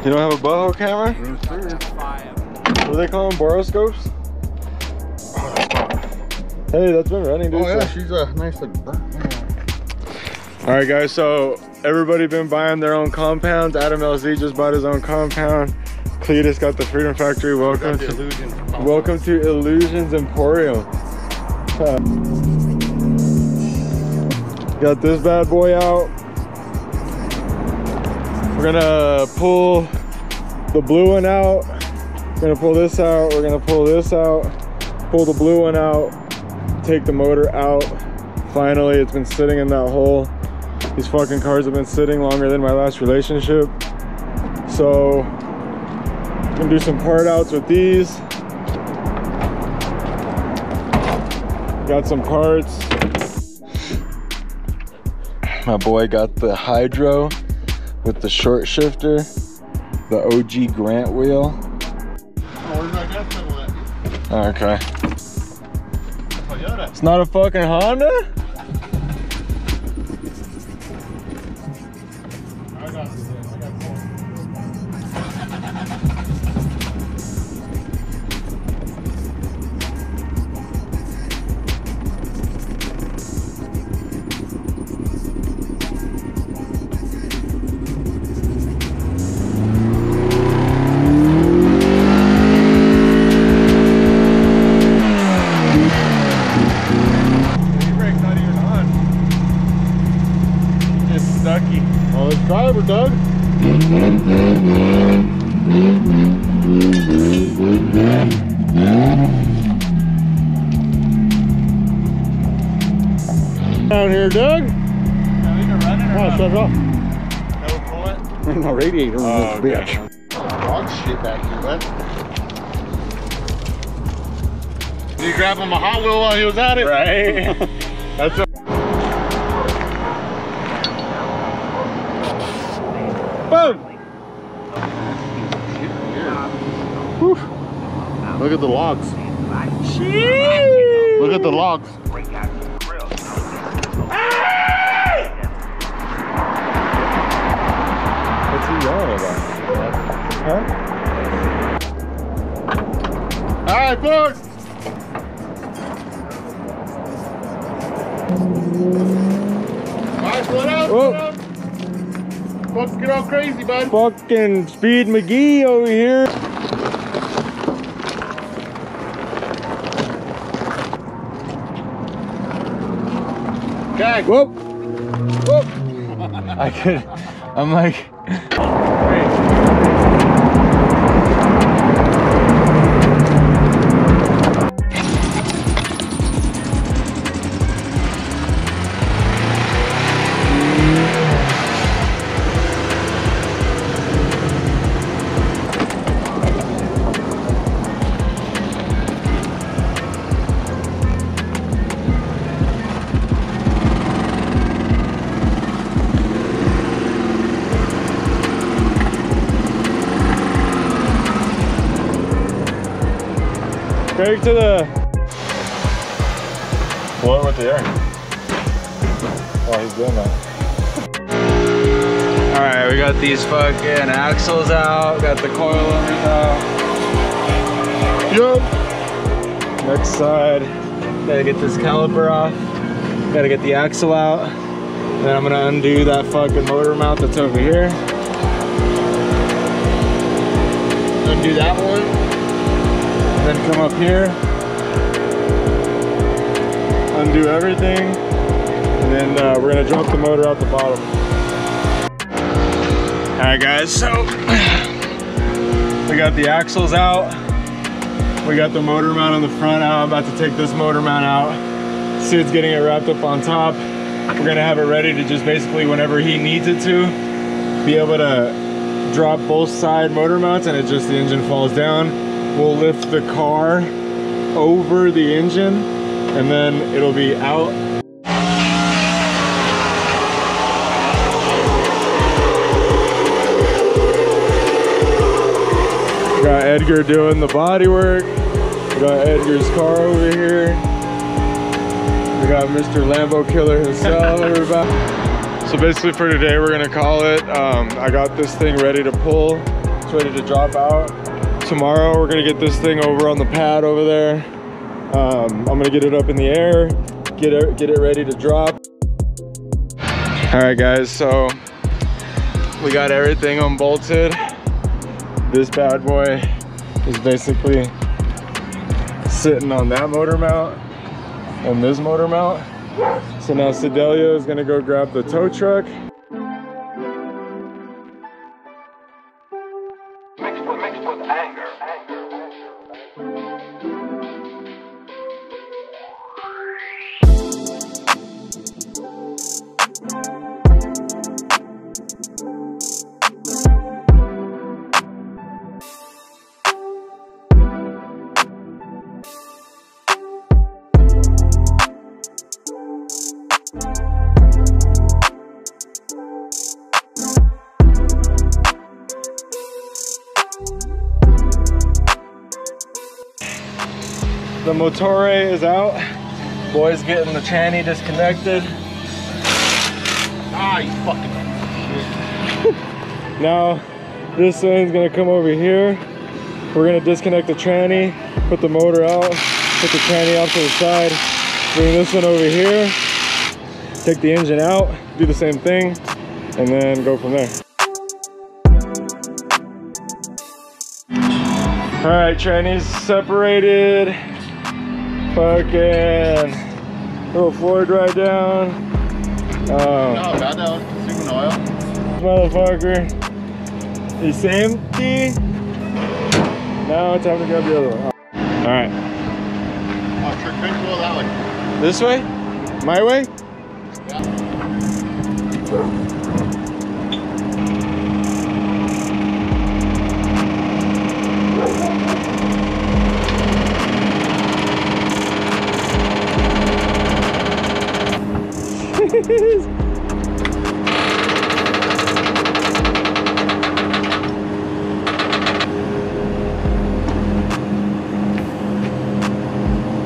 You don't have a butthole camera? What do they call them? Boroscopes? Hey, that's been running, dude. Oh yeah, she's a nice like burnt. All right, guys. So everybody been buying their own compounds. Adam LZ just bought his own compound. Cletus got the Freedom Factory. Welcome to Illusions Emporium. Got this bad boy out. We're gonna pull the blue one out. We're gonna pull this out. We're gonna pull this out. Pull the blue one out. Take the motor out. Finally, it's been sitting in that hole. These fucking cars have been sitting longer than my last relationship. So, I'm gonna do some part outs with these. Got some parts. My boy got the Hydro with the short shifter, the OG Grant wheel. Okay. It's not a fucking Honda? Oh, it's driver, Doug. Down here, Doug. Are we gonna run it or Oh, shut it off. no, pull it? There's no radiator on this okay. bitch. Dog shit back here, man. Did you grab him a Hot Wheel while he was at it? Right? That's a boom! Whew. Look at the logs. Jeez. Look at the logs. What's he yelling about? Huh? All right, boys. All right, slow down. Whoa. Slow down. Fucking get all crazy, bud. Fucking Speed McGee over here. Okay. Whoop. Whoop. I'm like. Straight to the. What with the air? Oh, he's doing that. Alright, we got these fucking axles out, got the coilovers out. Yup. Next side. Gotta get this caliper off. Gotta get the axle out. Then I'm gonna undo that fucking motor mount that's over here. Undo that one. Then come up here, undo everything, and then we're gonna drop the motor out the bottom. All right, guys, so we got the axles out, we got the motor mount on the front out. I'm about to take this motor mount out. Sid's getting it wrapped up on top. We're gonna have it ready to just basically, whenever he needs it to, be able to drop both side motor mounts and the engine falls down. We'll lift the car over the engine and then it'll be out. Got Edgar doing the body work. We got Edgar's car over here. We got Mr. Lambo Killer himself. Everybody. So basically for today, we're gonna call it. I got this thing ready to pull. it's ready to drop out. Tomorrow we're gonna get this thing over on the pad over there. I'm gonna get it up in the air, get it ready to drop. All right guys, so we got everything unbolted. This bad boy is basically sitting on that motor mount and this motor mount. So now Sedelia is gonna go grab the tow truck. Mixed with anger. The Motore is out. Boy's getting the tranny disconnected. Ah, you fucking. Now this thing's gonna come over here. We're gonna disconnect the tranny, put the motor out, put the tranny off to the side, bring this one over here, take the engine out, do the same thing, and then go from there. All right, tranny's separated. Fucking little floor dry down. No, bad that was consuming oil. Motherfucker. It's empty. Now it's time to grab the other one. All right. Oh, sure, couldn't go that way. This way? My way?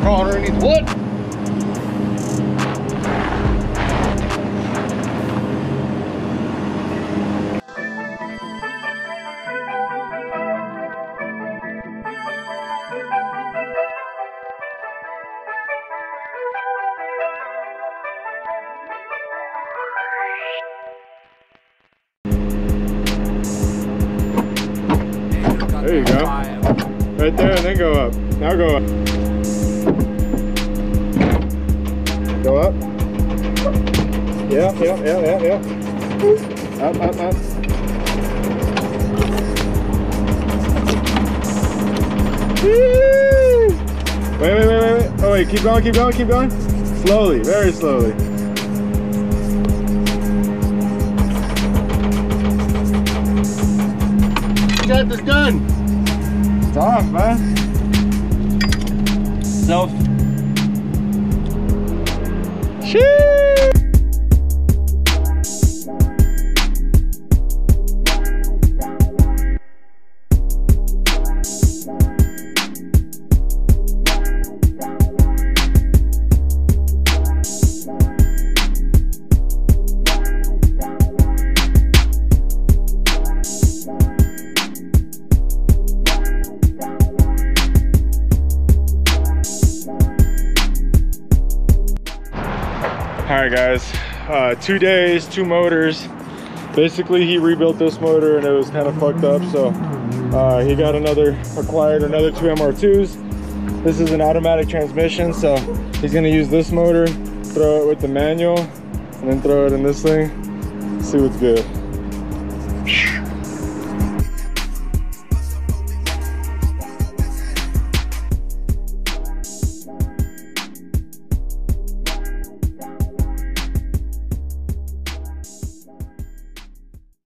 Crawl underneath wood. There you go. Right there, and then go up. Now go up. Go up. Yeah. Up. Woo! Wait. Oh wait, keep going. Slowly, very slowly. Got this done. It's off, man. Self. Sheesh. All right guys, 2 days, 2 motors. Basically he rebuilt this motor and it was kind of fucked up, so he acquired another 2 MR2s. This is an automatic transmission, so he's gonna use this motor, throw it with the manual, and then throw it in this thing, see what's good.